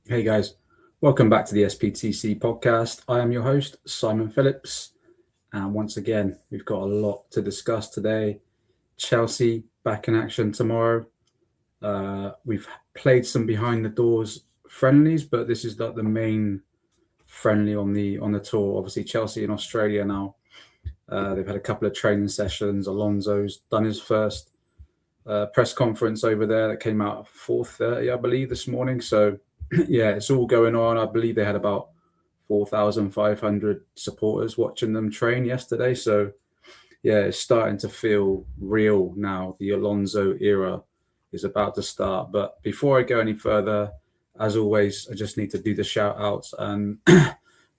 Hey guys, welcome back to the SPTC podcast. I am your host, Simon Phillips, and once again, we've got a lot to discuss today. Chelsea back in action tomorrow. We've played some behind the doors friendlies, but this is like the main friendly on the tour. Obviously, Chelsea in Australia now. They've had a couple of training sessions. Alonso's done his first press conference over there that came out at 4:30, I believe, this morning. So yeah, it's all going on. I believe they had about 4,500 supporters watching them train yesterday. So yeah, it's starting to feel real now. The Alonso era is about to start. But before I go any further, as always, I just need to do the shout outs and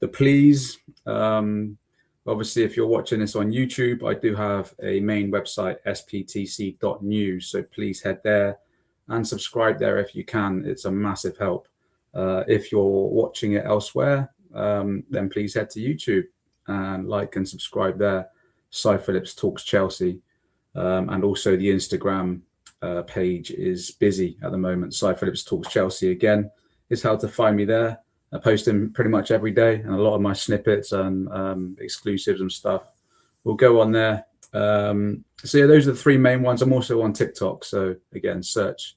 the please. Obviously, if you're watching this on YouTube, I do have a main website, sptc.news. So please head there and subscribe there if you can. It's a massive help. If you're watching it elsewhere, then please head to YouTube and like and subscribe there. Cy Phillips Talks Chelsea. And also the Instagram page is busy at the moment. Cy Phillips Talks Chelsea again is how to find me there. I post them pretty much every day, and a lot of my snippets and exclusives and stuff will go on there. So yeah, those are the three main ones. I'm also on TikTok. So again, search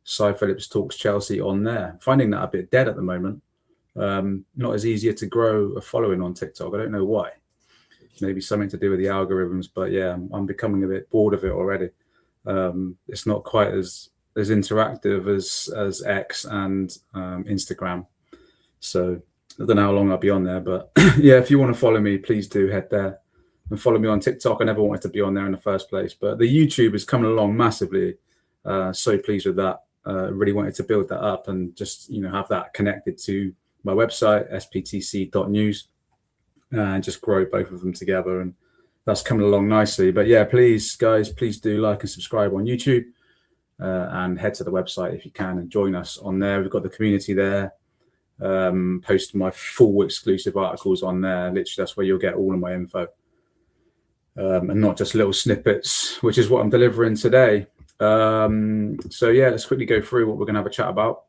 Cy Phillips Talks Chelsea on there. Finding that a bit dead at the moment. Not as easier to grow a following on TikTok. I don't know why. Maybe something to do with the algorithms, but yeah, I'm becoming a bit bored of it already. It's not quite as interactive as X and Instagram. So I don't know how long I'll be on there, but yeah, if you want to follow me, please do head there and follow me on TikTok. I never wanted to be on there in the first place, but the YouTube is coming along massively. So pleased with that. Really wanted to build that up and just, have that connected to my website, sptc.news, and just grow both of them together. And that's coming along nicely. But yeah, please, guys, please do like and subscribe on YouTube and head to the website if you can and join us on there. We've got the community there. Post my full exclusive articles on there. Literally, that's where you'll get all of my info. And not just little snippets, which is what I'm delivering today. So yeah, let's quickly go through what we're going to have a chat about.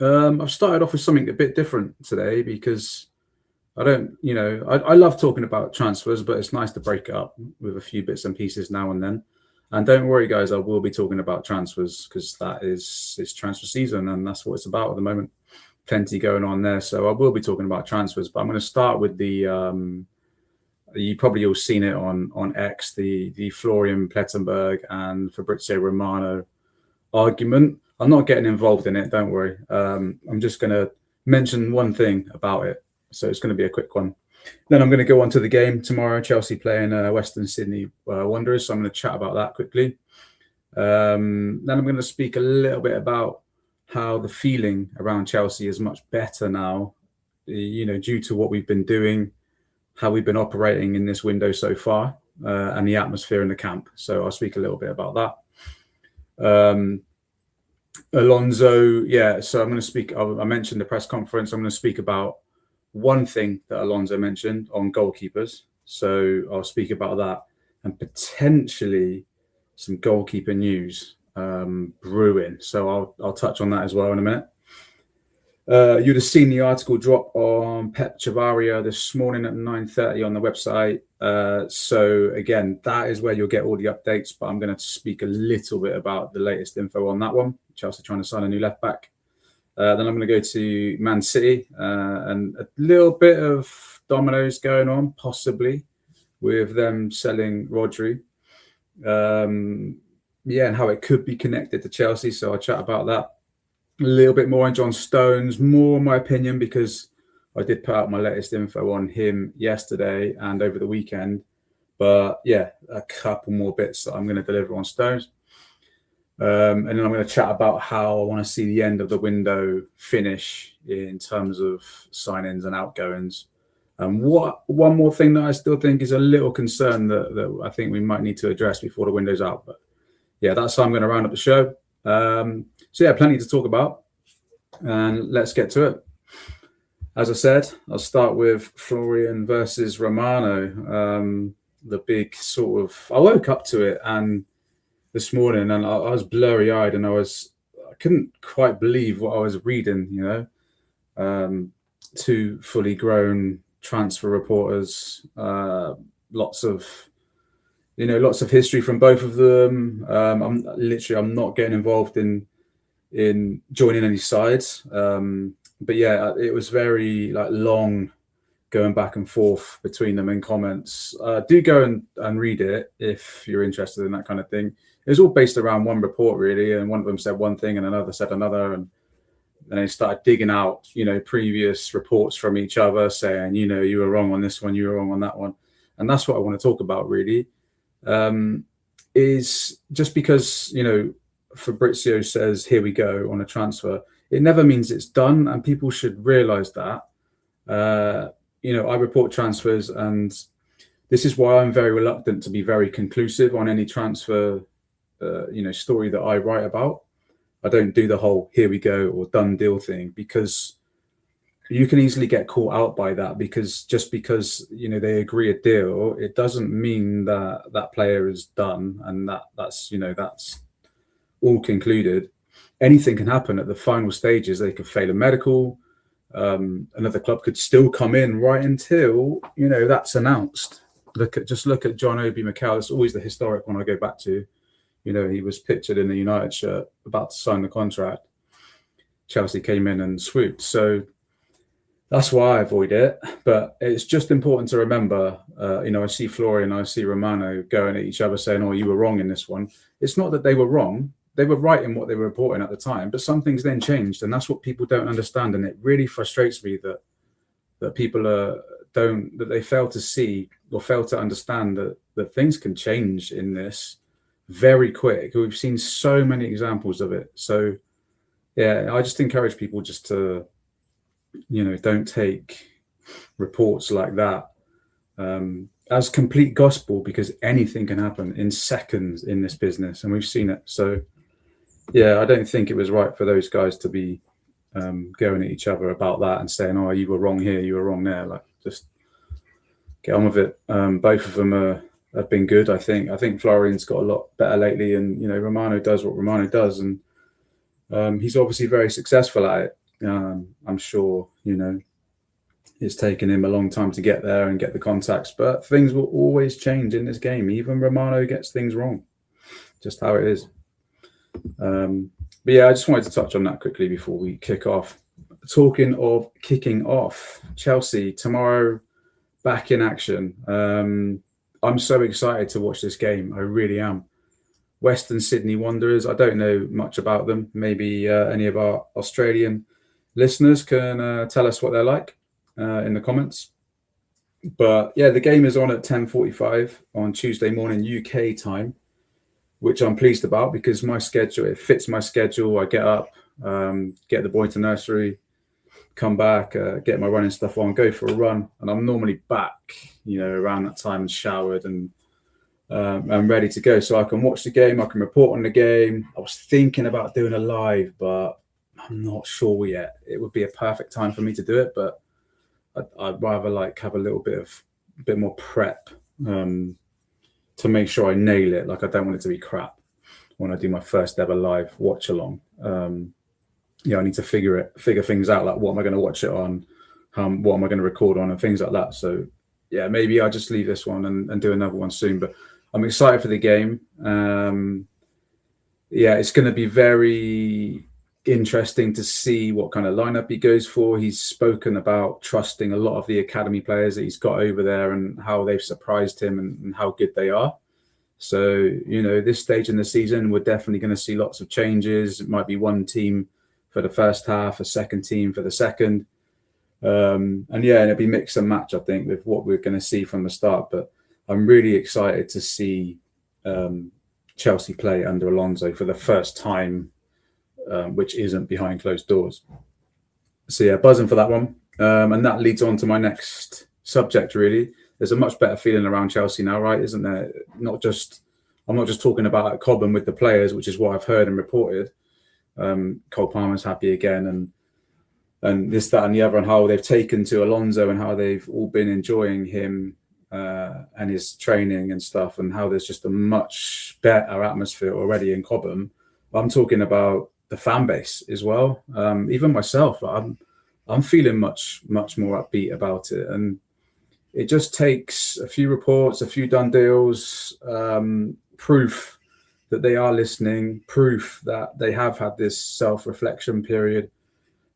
I've started off with something a bit different today because I don't, I love talking about transfers, but it's nice to break it up with a few bits and pieces now and then. And don't worry, guys, I will be talking about transfers because it's transfer season and that's what it's about at the moment. Plenty going on there. So I will be talking about transfers, but I'm going to start with the, you probably all seen it on X, the Florian Plettenberg and Fabrizio Romano argument. I'm not getting involved in it, don't worry. I'm just going to mention one thing about it. So it's going to be a quick one. Then I'm going to go on to the game tomorrow. Chelsea playing Western Sydney Wanderers. So I'm going to chat about that quickly. Then I'm going to speak a little bit about how the feeling around Chelsea is much better now, due to what we've been doing, how we've been operating in this window so far, and the atmosphere in the camp. So I'll speak a little bit about that. Alonso, yeah. So I'm going to speak. I mentioned the press conference. I'm going to speak about one thing that Alonso mentioned on goalkeepers. So I'll speak about that and potentially some goalkeeper news brewing. So I'll touch on that as well in a minute. You'd have seen the article drop on Pep Chavarria this morning at 9:30 on the website. So again, that is where you'll get all the updates, but I'm going to speak a little bit about the latest info on that one. Chelsea trying to sign a new left back. Then I'm going to go to Man City and a little bit of dominoes going on, possibly, with them selling Rodri. And how it could be connected to Chelsea. So I'll chat about that a little bit more on John Stones, more my opinion, because I did put out my latest info on him yesterday and over the weekend. But yeah, a couple more bits that I'm going to deliver on Stones. And then I'm going to chat about how I want to see the end of the window finish in terms of signings and outgoings. And one more thing that I still think is a little concern that I think we might need to address before the window's out. But yeah, that's how I'm going to round up the show. So yeah, plenty to talk about. And let's get to it. As I said, I'll start with Florian versus Romano. The big I woke up to it and this morning and I was blurry-eyed and I couldn't quite believe what I was reading. Two fully grown transfer reporters, lots of history from both of them. I'm not getting involved in joining any sides, but yeah, it was very long going back and forth between them in comments. Do go and read it if you're interested in that kind of thing. It was all based around one report really, and one of them said one thing and another said another, and then they started digging out previous reports from each other saying you were wrong on this one, you were wrong on that one. And that's what I want to talk about really, is just because Fabrizio says here we go on a transfer, it never means it's done, and people should realize that. I report transfers, and this is why I'm very reluctant to be very conclusive on any transfer story that I write about. I don't do the whole here we go or done deal thing, because you can easily get caught out by that, because just because they agree a deal, it doesn't mean that that player is done and that's all concluded. Anything can happen at the final stages. They could fail a medical. Another club could still come in right until that's announced. Look at John Obi Mikel. It's always the historic one I go back to. He was pictured in the United shirt about to sign the contract. Chelsea came in and swooped. So that's why I avoid it. But it's just important to remember, I see Florian, I see Romano going at each other saying, oh, you were wrong in this one. It's not that they were wrong. They were right in what they were reporting at the time, but some things then changed, and that's what people don't understand. And it really frustrates me that people that they fail to see or fail to understand that things can change in this very quick. We've seen so many examples of it. So yeah, I just encourage people just to don't take reports like that as complete gospel, because anything can happen in seconds in this business, and we've seen it. So yeah, I don't think it was right for those guys to be going at each other about that and saying, oh, you were wrong here, you were wrong there. Just get on with it. Both of them have been good. I think Florian's got a lot better lately, and Romano does what Romano does, and he's obviously very successful at it. I'm sure it's taken him a long time to get there and get the contacts, but things will always change in this game. Even Romano gets things wrong, just how it is. But yeah, I just wanted to touch on that quickly before we kick off. Talking of kicking off, Chelsea tomorrow, back in action. I'm so excited to watch this game. I really am. Western Sydney Wanderers. I don't know much about them. Maybe any of our Australian listeners can tell us what they're like in the comments. But yeah, the game is on at 10:45 on Tuesday morning UK time, which I'm pleased about, because it fits my schedule. I get up, get the boy to nursery, come back, get my running stuff on, go for a run, and I'm normally back, around that time, and showered and I'm ready to go, so I can watch the game. I can report on the game. I was thinking about doing a live, but I'm not sure yet. It would be a perfect time for me to do it, but I'd rather have a little bit more prep to make sure I nail it. I don't want it to be crap when I do my first ever live watch along. I need to figure things out, what am I going to watch it on, what am I going to record on, and things like that. So yeah, maybe I'll just leave this one and do another one soon. But I'm excited for the game. It's going to be very interesting to see what kind of lineup he goes for. He's spoken about trusting a lot of the academy players that he's got over there and how they've surprised him and how good they are. So, this stage in the season, we're definitely going to see lots of changes. It might be one team for the first half, a second team for the second. And it'll be mix and match, I think, with what we're going to see from the start. But I'm really excited to see Chelsea play under Alonso for the first time, which isn't behind closed doors. So yeah, buzzing for that one. And that leads on to my next subject, really. There's a much better feeling around Chelsea now, right? Isn't there? I'm not just talking about Cobham with the players, which is what I've heard and reported. Cole Palmer's happy again, and this, that, and the other, and how they've taken to Alonso and how they've all been enjoying him and his training and stuff, and how there's just a much better atmosphere already in Cobham. I'm talking about the fan base as well. Even myself, I'm feeling much more upbeat about it, and it just takes a few reports, a few done deals, proof that they are listening, proof that they have had this self-reflection period,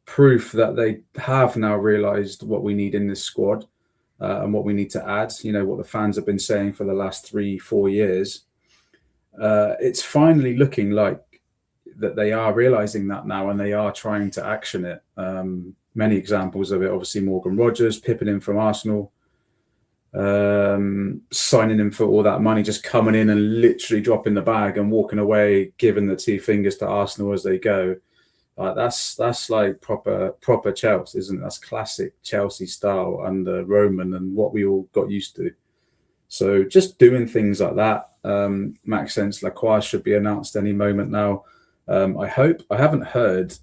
proof that they have now realised what we need in this squad and what we need to add. You know, what the fans have been saying for the last 3-4 years. It's finally looking like that they are realising that now, and they are trying to action it. Many examples of it, obviously Morgan Rogers pipping in from Arsenal, signing him for all that money, just coming in and literally dropping the bag and walking away, giving the 2 fingers to Arsenal as they go. That's like proper Chelsea, isn't it? That's classic Chelsea style under Roman and what we all got used to. So just doing things like that. Maxence Lacroix should be announced any moment now. I hope. I haven't heard.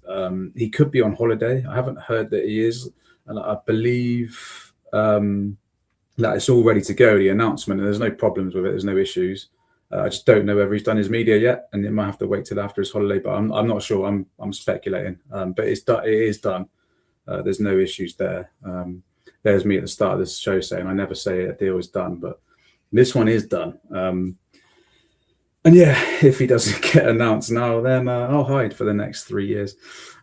He could be on holiday. I haven't heard that he is, and I believe that it's all ready to go, the announcement, and there's no problems with it. There's no issues. I just don't know whether he's done his media yet, and it might have to wait till after his holiday. But I'm not sure. I'm speculating. But it's done. It is done. There's no issues there. There's me at the start of this show saying I never say a deal is done, but this one is done. And yeah, if he doesn't get announced now, then I'll hide for the next 3 years.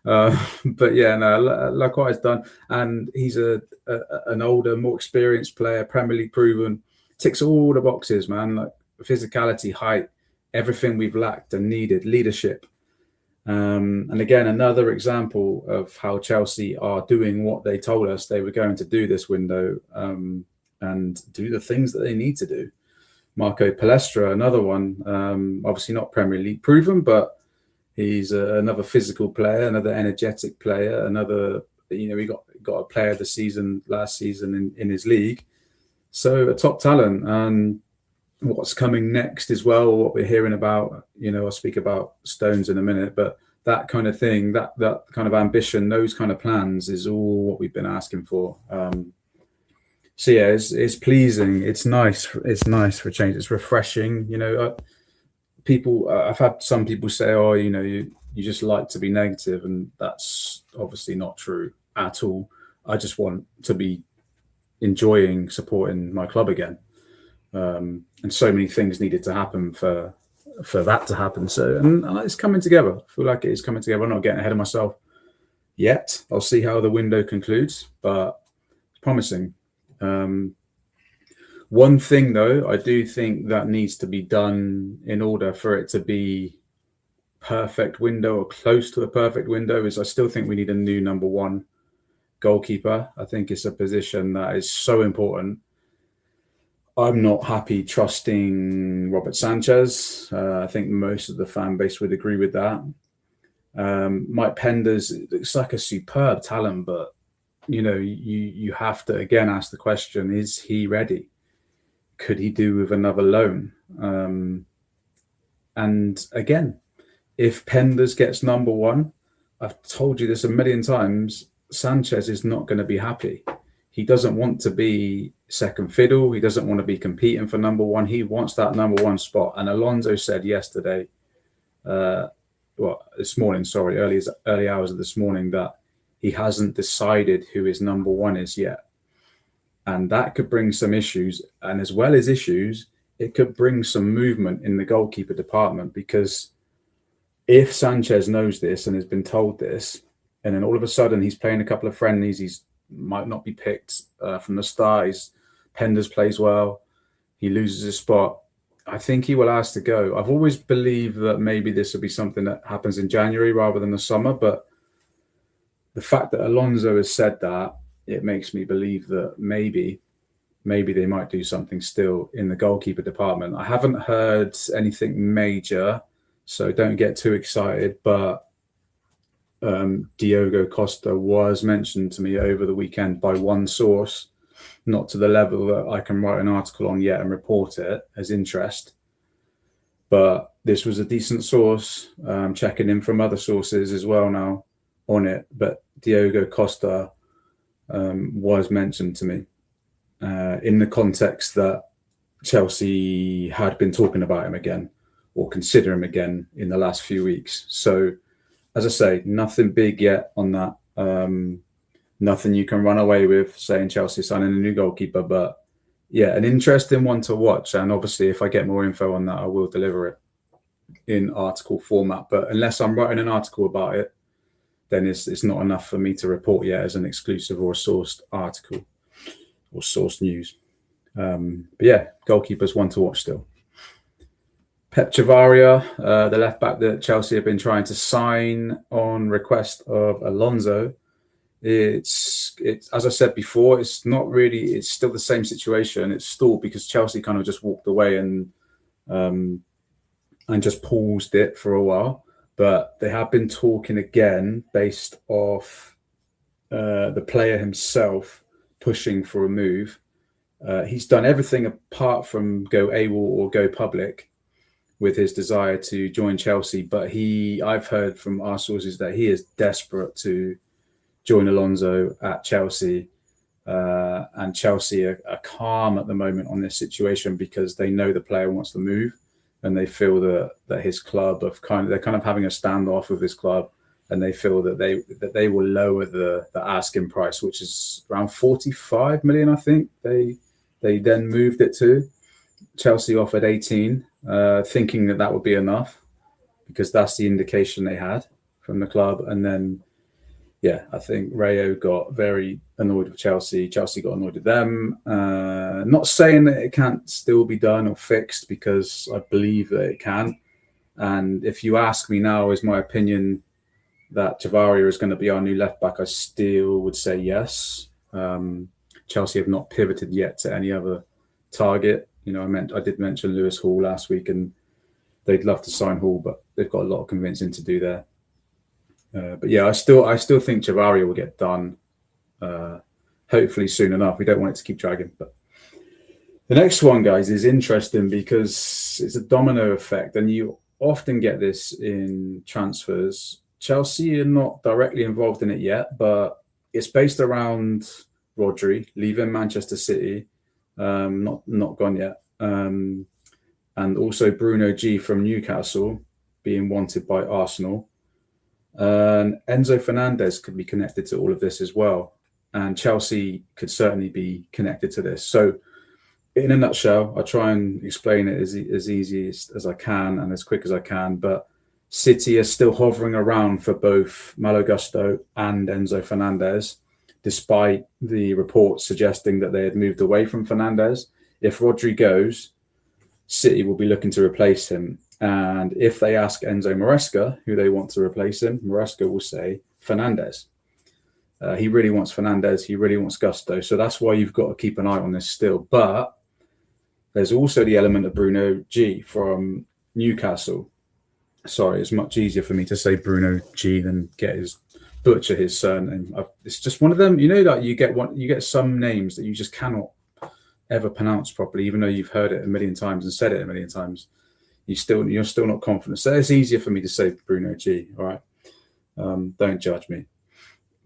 But yeah, no, Lacroix is done, and he's an older, more experienced player, Premier League proven, ticks all the boxes, man. Like physicality, height, everything we've lacked and needed, leadership. And again, another example of how Chelsea are doing what they told us they were going to do this window, and do the things that they need to do. Marco Palestra, another one, obviously not Premier League proven, but he's another physical player, another energetic player, another, he got a player of the season last season in his league. So a top talent. And what's coming next as well, what we're hearing about, I'll speak about Stones in a minute, but that kind of thing, that kind of ambition, those kind of plans is all what we've been asking for. So yeah, it's pleasing. It's nice. It's nice for a change. It's refreshing. I've had some people say, "Oh, you just like to be negative," and that's obviously not true at all. I just want to be enjoying supporting my club again, and so many things needed to happen for that to happen. So, and it's coming together. I feel like it is coming together. I'm not getting ahead of myself yet. I'll see how the window concludes, but it's promising. One thing though, I do think that needs to be done in order for it to be perfect window or close to a perfect window is I still think we need a new number 1 goalkeeper. I think it's a position that is so important. I'm not happy trusting Robert Sanchez. I think most of the fan base would agree with that. Mike Penders looks like a superb talent, but you have to again ask the question: is he ready? Could he do with another loan? And again, if Penders gets number 1, I've told you this a million times, Sanchez is not going to be happy. He doesn't want to be second fiddle. He doesn't want to be competing for number 1. He wants that number 1 spot. And Alonso said yesterday, this morning, early hours of this morning, that he hasn't decided who his number 1 is yet. And that could bring some issues. And as well as issues, it could bring some movement in the goalkeeper department, because if Sanchez knows this and has been told this, and then all of a sudden he's playing a couple of friendlies, he's might not be picked from the start, Penders plays well, he loses his spot, I think he will ask to go. I've always believed that maybe this will be something that happens in January rather than the summer, but the fact that Alonso has said that, it makes me believe that maybe they might do something still in the goalkeeper department. I haven't heard anything major, so don't get too excited, but Diogo Costa was mentioned to me over the weekend by one source, not to the level that I can write an article on yet and report it as interest. But this was a decent source, checking in from other sources as well now on it. But Diogo Costa was mentioned to me in the context that Chelsea had been talking about him again or consider him again in the last few weeks. So as I say, nothing big yet on that. Nothing you can run away with saying Chelsea signing a new goalkeeper, but yeah, an interesting one to watch. And obviously, if I get more info on that, I will deliver it in article format. But unless I'm writing an article about it, then it's not enough for me to report yet as an exclusive or a sourced article or sourced news. But yeah, goalkeeper's one to watch still. Pep Chavarria, the left back that Chelsea have been trying to sign on request of Alonso. It's as I said before, it's still the same situation. It's stalled because Chelsea kind of just walked away and just paused it for a while. But they have been talking again based off the player himself pushing for a move. He's done everything apart from go AWOL or go public with his desire to join Chelsea. But I've heard from our sources that he is desperate to join Alonso at Chelsea. And Chelsea are calm at the moment on this situation because they know the player wants to move, and they feel that his club they're kind of having a standoff with his club, and they feel that they will lower the asking price, which is around 45 million, I think. They then moved it to. Chelsea offered 18, thinking that would be enough because that's the indication they had from the club. And then, yeah, I think Rayo got very annoyed with Chelsea. Chelsea got annoyed with them. Not saying that it can't still be done or fixed, because I believe that it can. And if you ask me now, is my opinion that Chavarria is going to be our new left back, I still would say yes. Chelsea have not pivoted yet to any other target. You know, I did mention Lewis Hall last week, and they'd love to sign Hall, but they've got a lot of convincing to do there. But yeah, I still think Chavarria will get done, hopefully soon enough. We don't want it to keep dragging. But the next one, guys, is interesting because it's a domino effect, and you often get this in transfers. Chelsea are not directly involved in it yet, but it's based around Rodri leaving Manchester City. Not gone yet. And also Bruno G from Newcastle being wanted by Arsenal. And Enzo Fernandez could be connected to all of this as well. And Chelsea could certainly be connected to this. So in a nutshell, I try and explain it as easy as I can and as quick as I can. But City are still hovering around for both Malo Gusto and Enzo Fernandez, despite the reports suggesting that they had moved away from Fernandez. If Rodri goes, City will be looking to replace him. And if they ask Enzo Maresca who they want to replace him, Maresca will say Fernandez. He really wants Fernandez. He really wants Gusto. So that's why you've got to keep an eye on this still. But there's also the element of Bruno G from Newcastle. Sorry, it's much easier for me to say Bruno G than butcher his surname. It's just one of them, you know, like you get some names that you just cannot ever pronounce properly, even though you've heard it a million times and said it a million times. You're still not confident. So it's easier for me to say Bruno G. All right, don't judge me.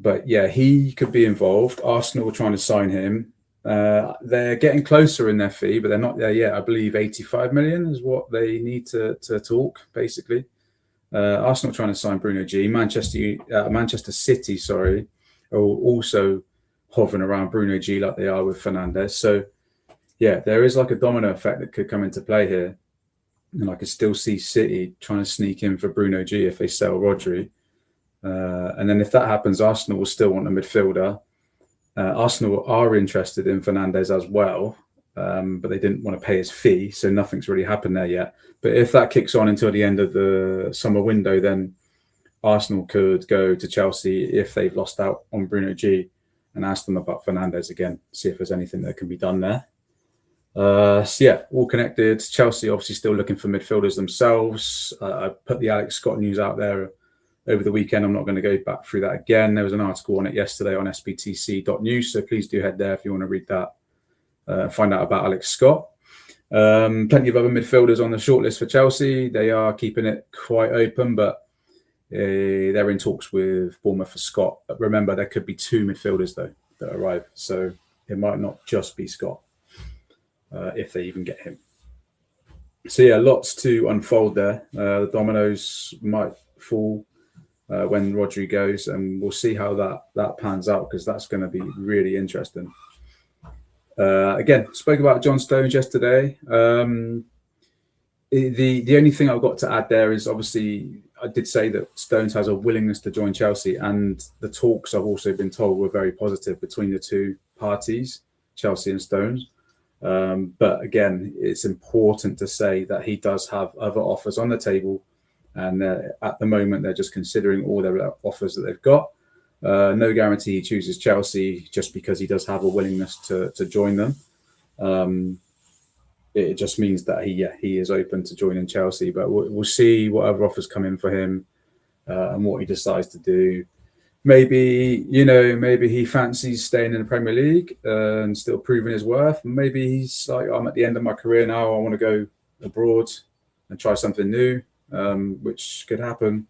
But yeah, he could be involved. Arsenal are trying to sign him. They're getting closer in their fee, but they're not there yet. I believe 85 million is what they need to talk, basically. Arsenal trying to sign Bruno G. Manchester City, are also hovering around Bruno G like they are with Fernandez. So yeah, there is like a domino effect that could come into play here. And I could still see City trying to sneak in for Bruno G if they sell Rodri. And then if that happens, Arsenal will still want a midfielder. Arsenal are interested in Fernandez as well, but they didn't want to pay his fee, so nothing's really happened there yet. But if that kicks on until the end of the summer window, then Arsenal could go to Chelsea if they've lost out on Bruno G and ask them about Fernandez again, see if there's anything that can be done there. So yeah, all connected. Chelsea obviously still looking for midfielders themselves. I put the Alex Scott news out there over the weekend. I'm not going to go back through that again. There was an article on it yesterday on SPTC.news, so please do head there if you want to read that, find out about Alex Scott. Plenty of other midfielders on the shortlist for Chelsea. They are keeping it quite open, but they're in talks with Bournemouth for Scott. But remember, there could be two midfielders, though, that arrive, so it might not just be Scott. If they even get him. So yeah, lots to unfold there. The dominoes might fall when Rodri goes, and we'll see how that pans out, because that's going to be really interesting. Again, spoke about John Stones yesterday. The only thing I've got to add there is, obviously, I did say that Stones has a willingness to join Chelsea, and the talks, I've also been told, were very positive between the two parties, Chelsea and Stones. But again, it's important to say that he does have other offers on the table, and at the moment they're just considering all their offers that they've got. No guarantee he chooses Chelsea just because he does have a willingness to join them. It just means that he is open to joining Chelsea, but we'll see what other offers come in for him, and what he decides to do. Maybe he fancies staying in the Premier League and still proving his worth. Maybe he's like, I'm at the end of my career now, I want to go abroad and try something new, which could happen.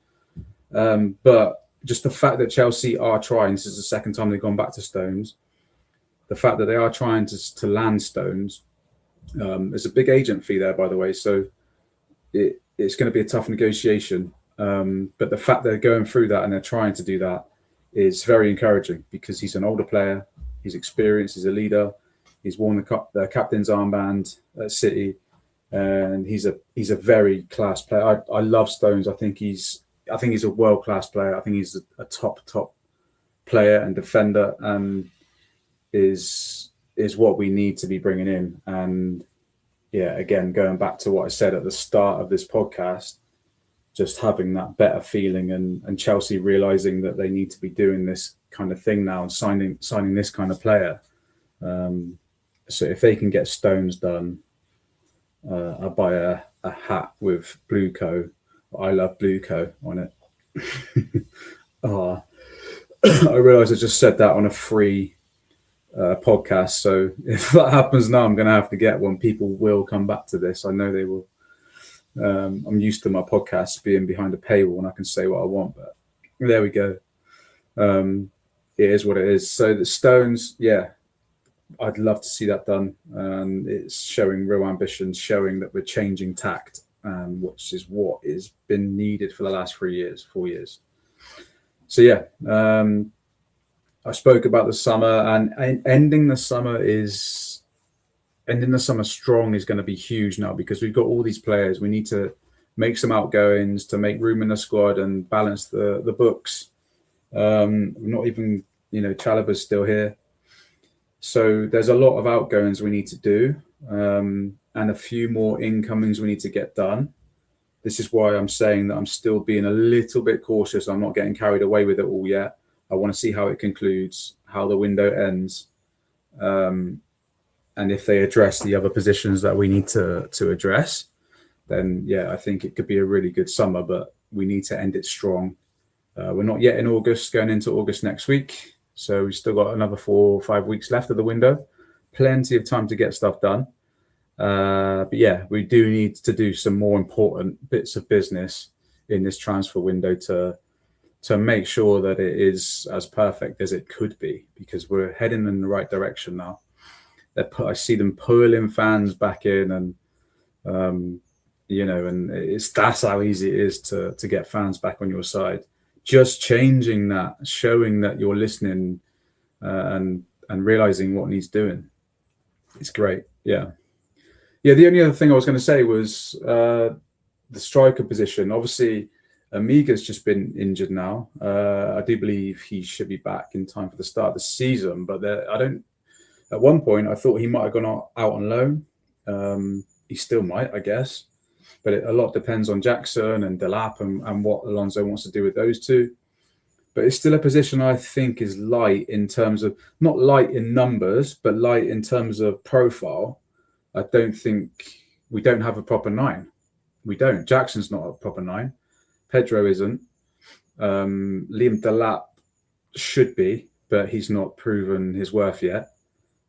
But just the fact that Chelsea are trying, this is the second time they've gone back to Stones, the fact that they are trying to land Stones, there's a big agent fee there, by the way, so it's going to be a tough negotiation. But the fact they're going through that and they're trying to do that is very encouraging, because he's an older player, he's experienced, he's a leader, he's worn the captain's armband at City, and he's a very class player. I love Stones. I think he's a world-class player. I think he's a top player and defender, and is what we need to be bringing in. And yeah, again, going back to what I said at the start of this podcast, just having that better feeling, and Chelsea realizing that they need to be doing this kind of thing now and signing this kind of player. So if they can get Stones done, I'll buy a hat with Blue Co. I love Blue Co. on it. I realise I just said that on a free podcast. So if that happens now, I'm going to have to get one. People will come back to this. I know they will. I'm used to my podcast being behind a paywall and I can say what I want, but there we go. It is what it is. So the Stones, yeah, I'd love to see that done. It's showing real ambition, showing that we're changing tact, which is what has been needed for the last 4 years. So yeah, I spoke about the summer, and ending the summer strong is going to be huge now, because we've got all these players. We need to make some outgoings to make room in the squad and balance the books. Not even, Chalobah's still here. So there's a lot of outgoings we need to do, and a few more incomings we need to get done. This is why I'm saying that I'm still being a little bit cautious. I'm not getting carried away with it all yet. I want to see how it concludes, how the window ends, and if they address the other positions that we need to address, then yeah, I think it could be a really good summer, but we need to end it strong. We're not yet in August, going into August next week. So we've still got another 4 or 5 weeks left of the window. Plenty of time to get stuff done. But yeah, we do need to do some more important bits of business in this transfer window to make sure that it is as perfect as it could be, because we're heading in the right direction now. I see them pulling fans back in, and and that's how easy it is to get fans back on your side. Just changing that, showing that you're listening, and realizing what needs doing. It's great. Yeah. The only other thing I was going to say was the striker position. Obviously, Amiga's just been injured now. I do believe he should be back in time for the start of the season, but at one point, I thought he might have gone out on loan. He still might, I guess. But a lot depends on Jackson and Delap and what Alonso wants to do with those two. But it's still a position I think is light in terms of, not light in numbers, but light in terms of profile. I don't think we don't have a proper 9. We don't. Jackson's not a proper 9. Pedro isn't. Liam Delap should be, but he's not proven his worth yet.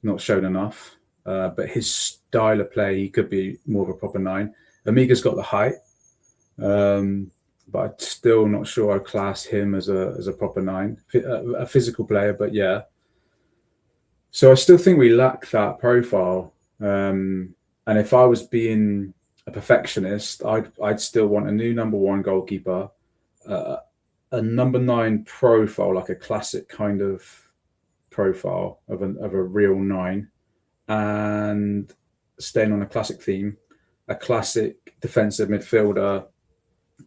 Not shown enough. But his style of play, he could be more of a proper 9. Amiga's got the height, but I'm still not sure I'd class him as a proper 9, a physical player. But yeah, so I still think we lack that profile. And if I was being a perfectionist, I'd still want a new number 1 goalkeeper, a number 9 profile, like a classic kind of profile of a real 9, and staying on a classic theme, a classic defensive midfielder,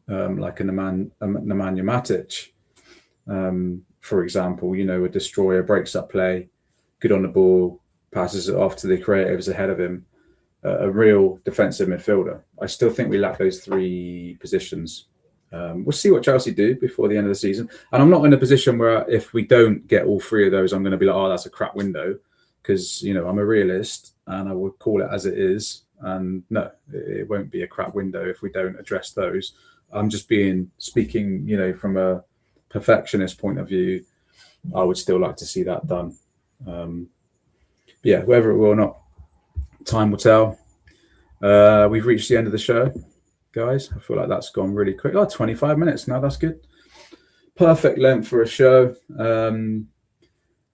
like a Nemanja Matic, for example, a destroyer, breaks up play, good on the ball, passes it off to the creatives ahead of him, a real defensive midfielder. I still think we lack those 3 positions. We'll see what Chelsea do before the end of the season. And I'm not in a position where if we don't get all 3 of those, I'm going to be like, oh, that's a crap window. Because, I'm a realist and I would call it as it is. And no, it won't be a crap window if we don't address those. I'm just speaking, from a perfectionist point of view. I would still like to see that done. Yeah, whether it will or not, time will tell. We've reached the end of the show, guys. I feel like that's gone really quick. 25 minutes now. That's good. Perfect length for a show.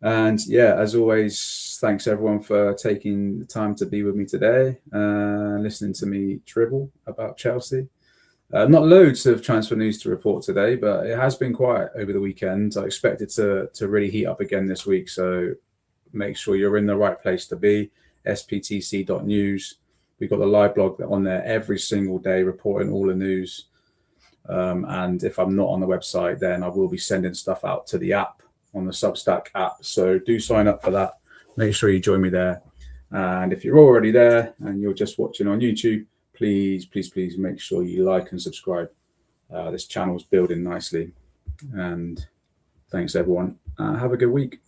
And yeah, as always, thanks everyone for taking the time to be with me today and listening to me dribble about Chelsea. Not loads of transfer news to report today, but it has been quiet over the weekend. I expect it to really heat up again this week. So make sure you're in the right place to be. SPTC.news. We've got the live blog on there every single day, reporting all the news. And if I'm not on the website, then I will be sending stuff out to the app, on the Substack app. So do sign up for that. Make sure you join me there. And if you're already there and you're just watching on YouTube, please make sure you like and subscribe. This channel's building nicely. And thanks, everyone. Have a good week.